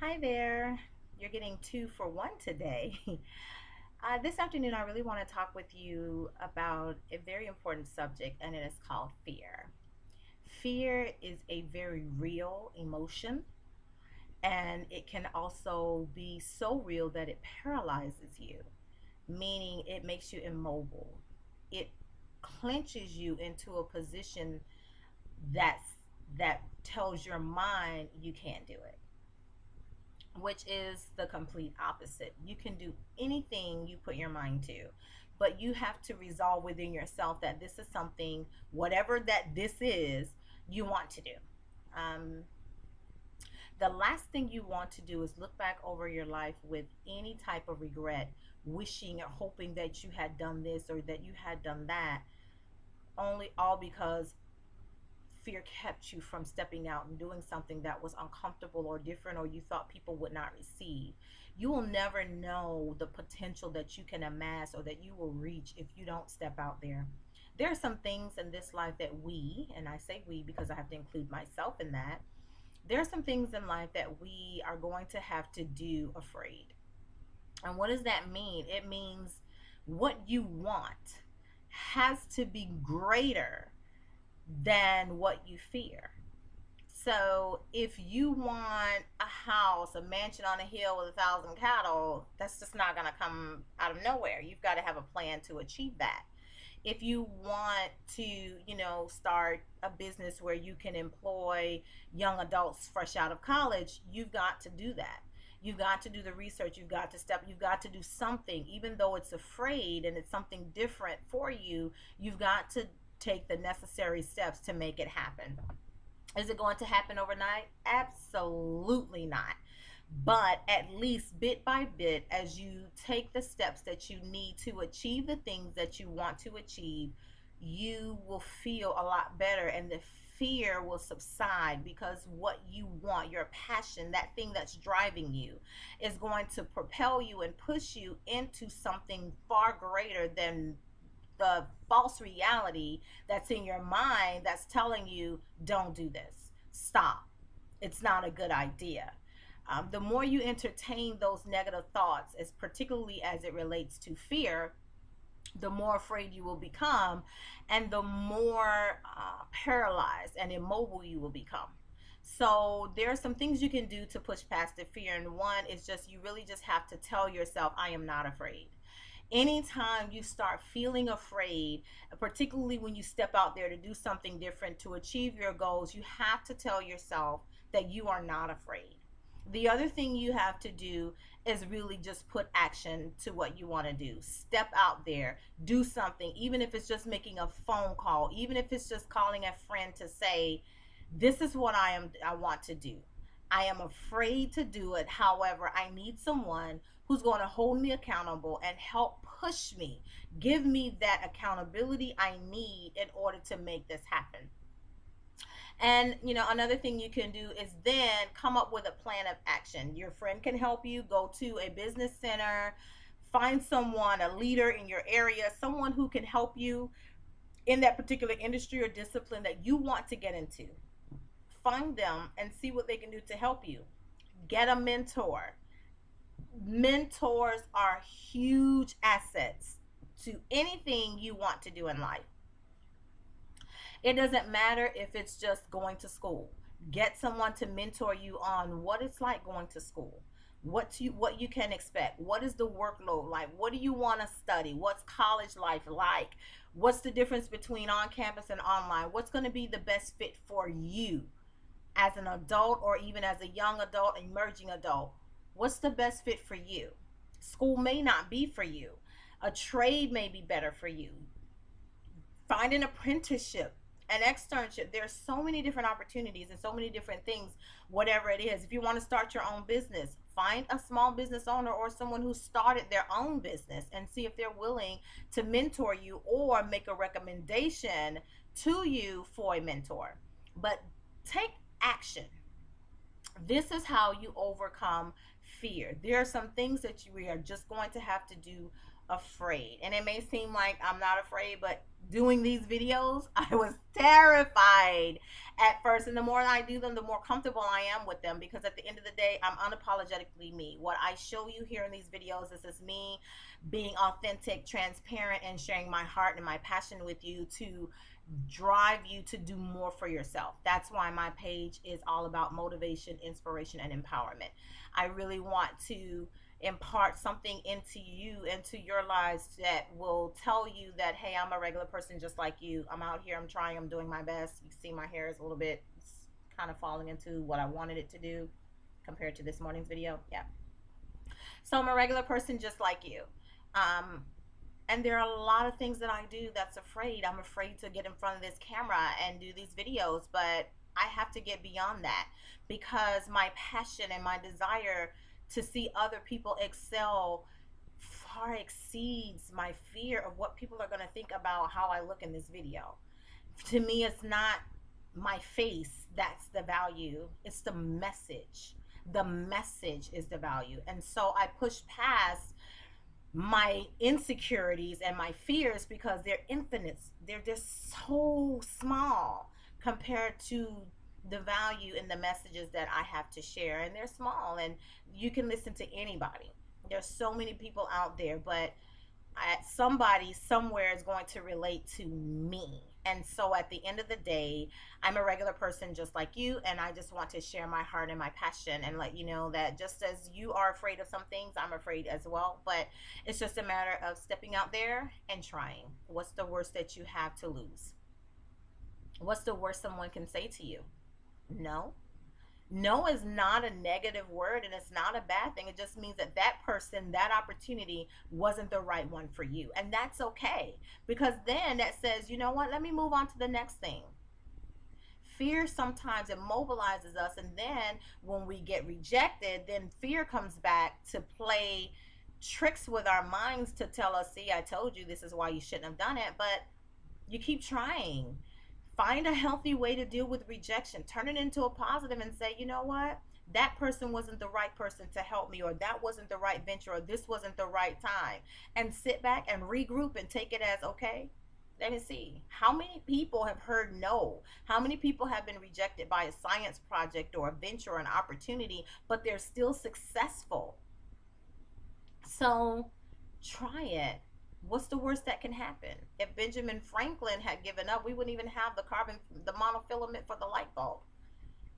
Hi there. You're getting two for one today. This afternoon, I really want to talk with you about a very important subject, and it is called fear. Fear is a very real emotion, and it can also be so real that it paralyzes you, meaning it makes you immobile. It clenches you into a position that's that tells your mind you can't do it, which is the complete opposite. You can do anything you put your mind to, but you have to resolve within yourself that this is something, whatever that this is, you want to do. Um, the last thing you want to do is look back over your life with any type of regret, wishing or hoping that you had done this or that you had done that, only all because fear kept you from stepping out and doing something that was uncomfortable or different or you thought people would not receive. You will never know the potential that you can amass or that you will reach if you don't step out there. There are some things in this life that we, and I say we because I have to include myself in that, there are some things in life that we are going to have to do afraid. And what does that mean? It means what you want has to be greater than what you fear. So if you want a house, a mansion on a hill with 1,000 cattle, that's just not going to come out of nowhere. You've got to have a plan to achieve that. If you want to, start a business where you can employ young adults fresh out of college, you've got to do that. You've got to do the research. You've got to do something, even though it's afraid and it's something different for you. You've got to take the necessary steps to make it happen. Is it going to happen overnight? Absolutely not. But at least bit by bit, as you take the steps that you need to achieve the things that you want to achieve, you will feel a lot better and the fear will subside because what you want, your passion, that thing that's driving you, is going to propel you and push you into something far greater than the false reality that's in your mind that's telling you, don't do this, stop, it's not a good idea. The more you entertain those negative thoughts, as particularly as it relates to fear, the more afraid you will become and the more paralyzed and immobile you will become. So there are some things you can do to push past the fear, and one is just you really just have to tell yourself, I am not afraid. Anytime you start feeling afraid, particularly when you step out there to do something different to achieve your goals, you have to tell yourself that you are not afraid. The other thing you have to do is really just put action to what you want to do. Step out there, do something, even if it's just making a phone call, even if it's just calling a friend to say, this is what I want to do. I am afraid to do it. However, I need someone who's going to hold me accountable and help push me, give me that accountability I need in order to make this happen. And another thing you can do is then come up with a plan of action. Your friend can help you. Go to a business center, find someone, a leader in your area, someone who can help you in that particular industry or discipline that you want to get into. Find them and see what they can do to help you. Get a mentor. Mentors are huge assets to anything you want to do in life. It doesn't matter if it's just going to school. Get someone to mentor you on what it's like going to school. What you can expect. What is the workload like? What do you want to study? What's college life like? What's the difference between on campus and online? What's going to be the best fit for you as an adult or even as a young adult, emerging adult? What's the best fit for you? School may not be for you. A trade may be better for you. Find an apprenticeship, an externship. There's so many different opportunities and so many different things, whatever it is. If you want to start your own business, find a small business owner or someone who started their own business and see if they're willing to mentor you or make a recommendation to you for a mentor. But take action. This is how you overcome fear. There are some things that we are just going to have to do afraid. And it may seem like I'm not afraid, but doing these videos, I was terrified at first. And the more I do them, the more comfortable I am with them, because at the end of the day, I'm unapologetically me. What I show you here in these videos, this is me being authentic, transparent, and sharing my heart and my passion with you to drive you to do more for yourself. That's why my page is all about motivation, inspiration, and empowerment. I really want to impart something into you, into your lives, that will tell you that, hey, I'm a regular person just like you. I'm out here, I'm trying, I'm doing my best. You see my hair is a little bit, it's kind of falling into what I wanted it to do compared to this morning's video. Yeah. So I'm a regular person just like you. Um, and there are a lot of things that I do that's afraid. I'm afraid to get in front of this camera and do these videos, but I have to get beyond that, because my passion and my desire to see other people excel far exceeds my fear of what people are going to think about how I look in this video. To me, it's not my face that's the value, it's the message. The message is the value. And so I push past my insecurities and my fears, because they're infinite. They're just so small compared to the value and the messages that I have to share. And they're small, and you can listen to anybody. There's so many people out there, but somebody somewhere is going to relate to me. And so at the end of the day, I'm a regular person just like you, and I just want to share my heart and my passion and let you know that just as you are afraid of some things, I'm afraid as well. But it's just a matter of stepping out there and trying. What's the worst that you have to lose? What's the worst someone can say to you? No. No is not a negative word, and it's not a bad thing. It just means that that person, that opportunity wasn't the right one for you. And that's okay, because then that says, you know what, let me move on to the next thing. Fear sometimes immobilizes us, and then when we get rejected, then fear comes back to play tricks with our minds to tell us, see, I told you this is why you shouldn't have done it. But you keep trying. Find a healthy way to deal with rejection. Turn it into a positive and say, you know what? That person wasn't the right person to help me, or that wasn't the right venture, or this wasn't the right time. And sit back and regroup and take it as, okay, let me see. How many people have heard no? How many people have been rejected by a science project or a venture or an opportunity, but they're still successful? So try it. What's the worst that can happen? If Benjamin Franklin had given up, we wouldn't even have the monofilament for the light bulb.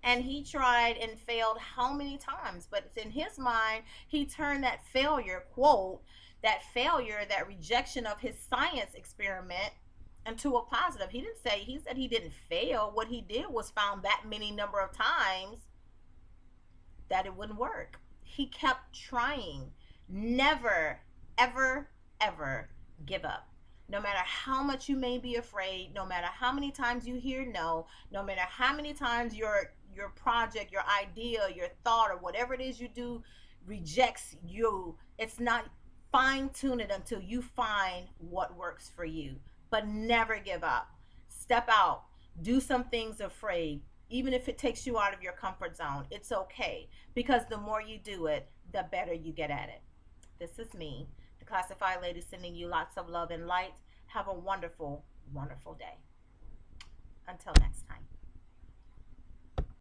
And he tried and failed how many times? But in his mind, he turned that failure, quote, that failure, that rejection of his science experiment into a positive. He said he didn't fail. What he did was found that many number of times that it wouldn't work. He kept trying. Never, ever, ever give up. No matter how much you may be afraid, no matter how many times you hear no, no matter how many times your project, your idea, your thought, or whatever it is you do rejects you, it's not, fine tune it until you find what works for you. But never give up. Step out. Do some things afraid. Even if it takes you out of your comfort zone, it's okay, because the more you do it, the better you get at it. This is me, the Classified Lady, sending you lots of love and light. Have a wonderful, wonderful day. Until next time.